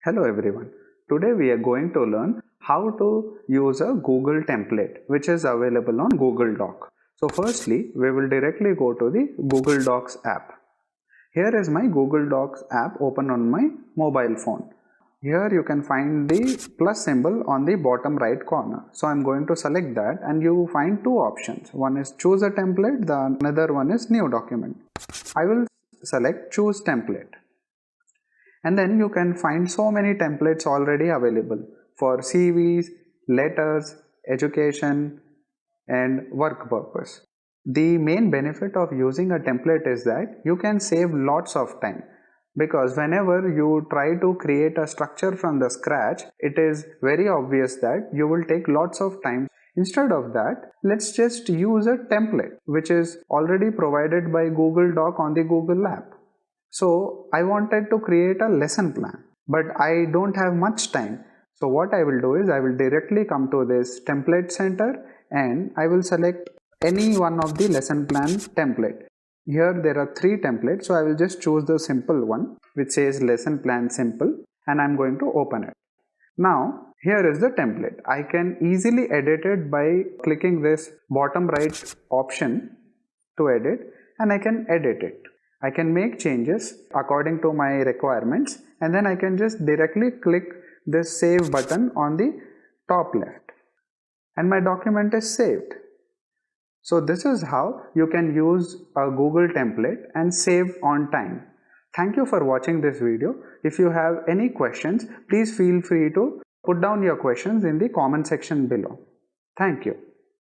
Hello everyone. Today we are going to learn how to use a Google template which is available on Google Doc. So firstly, we will directly go to the Google Docs app. Here is my Google Docs app open on my mobile phone. Here you can find the plus symbol on the bottom right corner. So I'm going to select that and you find two options. One is choose a template, the another one is new document. I will select choose template. And then you can find so many templates already available for CVs, letters, education and work purpose. The main benefit of using a template is that you can save lots of time, because whenever you try to create a structure from the scratch, it is very obvious that you will take lots of time. Instead of that, let's just use a template which is already provided by Google Doc on the Google app. So I wanted to create a lesson plan, but I don't have much time. So what I will do is I will directly come to this template center and I will select any one of the lesson plan template. Here there are three templates, so I will just choose the simple one which says lesson plan simple and I'm going to open it. Now here is the template. I can easily edit it by clicking this bottom right option to edit, and I can edit it. I can make changes according to my requirements, and then I can just directly click this save button on the top left and my document is saved. So this is how you can use a Google template and save on time. Thank you for watching this video. If you have any questions, please feel free to put down your questions in the comment section below. Thank you.